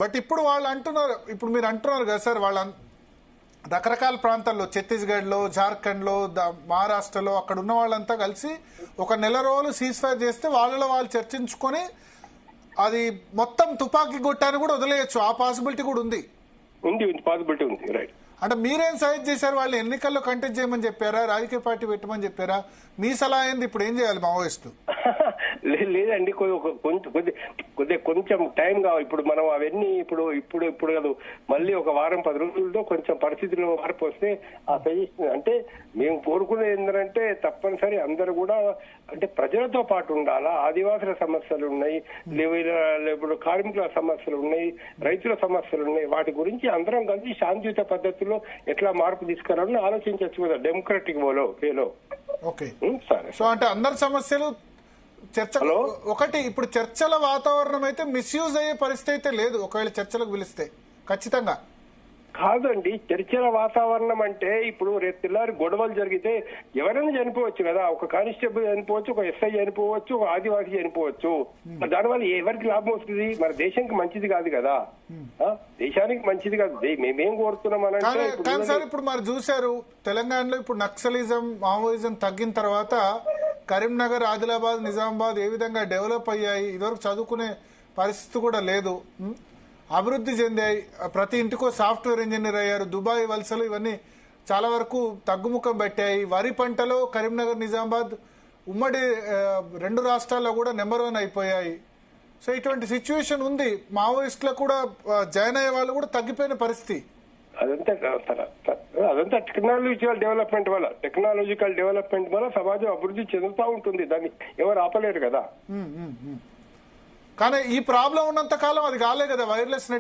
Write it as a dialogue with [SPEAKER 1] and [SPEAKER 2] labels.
[SPEAKER 1] But ఇప్పుడు వాళ్ళు అంటున్నారు, ఇప్పుడు మీరు అంటున్నారు కదా సార్, వాళ్ళ రకరకాల ప్రాంతాల్లో ఛత్తీస్గఢ్లో, జార్ఖండ్లో, మహారాష్ట్రలో అక్కడ ఉన్న వాళ్ళంతా కలిసి ఒక నెల రోజులు సీజ్ ఫైర్ చేస్తే వాళ్ళలో వాళ్ళు చర్చించుకొని అది మొత్తం తుపాకీ గుట్టాన్ని కూడా వదిలేయచ్చు. ఆ పాసిబిలిటీ కూడా ఉంది.
[SPEAKER 2] పాసిబిలిటీ ఉంది. రైట్.
[SPEAKER 1] అంటే మీరేం సజెస్ట్ చేశారు? వాళ్ళు ఎన్నికల్లో కంటెస్ట్ చేయమని చెప్పారా, రాజకీయ పార్టీ పెట్టమని చెప్పారా? మీ సలహా ఏంది? ఇప్పుడు ఏం చేయాలి మావోయిస్టులు?
[SPEAKER 2] లేదండి, కొంచెం టైం కావాలి. ఇప్పుడు మనం అవన్నీ ఇప్పుడు కాదు, మళ్ళీ ఒక వారం 10 రోజులతో కొంచెం పరిస్థితుల్లో మార్పు వస్తే ఆ సజెషన్ అంటే మేము కోరుకునేది ఏంటంటే తప్పనిసరి అందరూ కూడా అంటే ప్రజలతో పాటు ఉండాలా. ఆదివాసుల సమస్యలు ఉన్నాయి, ఇప్పుడు కార్మికుల సమస్యలు ఉన్నాయి, రైతుల సమస్యలు ఉన్నాయి. వాటి గురించి అందరం కలిసి శాంతియుత పద్ధతిలో ఎట్లా మార్పు తీసుకురావాలని ఆలోచించవచ్చు కదా, డెమోక్రటిక్ వేలో.
[SPEAKER 1] ఓకే, సో అంటే అందరి సమస్యలు చర్చ ఒకటి. ఇప్పుడు చర్చల వాతావరణం అయితే మిస్యూజ్ అయ్యే పరిస్థితి అయితే లేదు ఒకవేళ చర్చలకు పిలిస్తే ఖచ్చితంగా.
[SPEAKER 2] కాదండి, చర్చల వాతావరణం అంటే ఇప్పుడు రేపు తెల్లారి గొడవలు జరిగితే ఎవరైనా చనిపోవచ్చు కదా. ఒక కానిస్టేబుల్ చనిపోవచ్చు, ఒక ఎస్ఐ చనిపోవచ్చు, ఒక ఆదివాసీ చనిపోవచ్చు. దానివల్ల ఎవరికి లాభం వస్తుంది? మన దేశానికి మంచిది కాదు కదా, దేశానికి మంచిది కాదు. మేమేం కోరుతున్నాం అంటే
[SPEAKER 1] సార్, ఇప్పుడు మరి చూశారు తెలంగాణలో ఇప్పుడు నక్సలిజం, మావోయిజం తగ్గిన తర్వాత కరీంనగర్, ఆదిలాబాద్, నిజామాబాద్ ఏ విధంగా డెవలప్ అయ్యాయి. ఇదివరకు చదువుకునే పరిస్థితి కూడా లేదు, అభివృద్ధి చెందాయి. ప్రతి ఇంటికో సాఫ్ట్వేర్ ఇంజనీర్ అయ్యారు. దుబాయ్ వలసలు ఇవన్నీ చాలా వరకు తగ్గుముఖం పెట్టాయి. వరి పంటలో కరీంనగర్, నిజామాబాద్ ఉమ్మడి 2 రాష్ట్రాల్లో కూడా నెంబర్ 1 అయిపోయాయి. సో ఇటువంటి సిచ్యువేషన్ ఉంది. మావోయిస్టులకు కూడా జాయిన్ అయ్యే వాళ్ళు కూడా తగ్గిపోయిన పరిస్థితి.
[SPEAKER 2] అదంతా టెక్నాలజికల్ డెవలప్మెంట్ వల్ల సమాజం అభివృద్ధి చెందుతూ ఉంటుంది. దాన్ని ఎవరు ఆపలేరు కదా.
[SPEAKER 1] కానీ ఈ ప్రాబ్లం ఉన్నంత కాలం అది కాలే కదా వైర్లెస్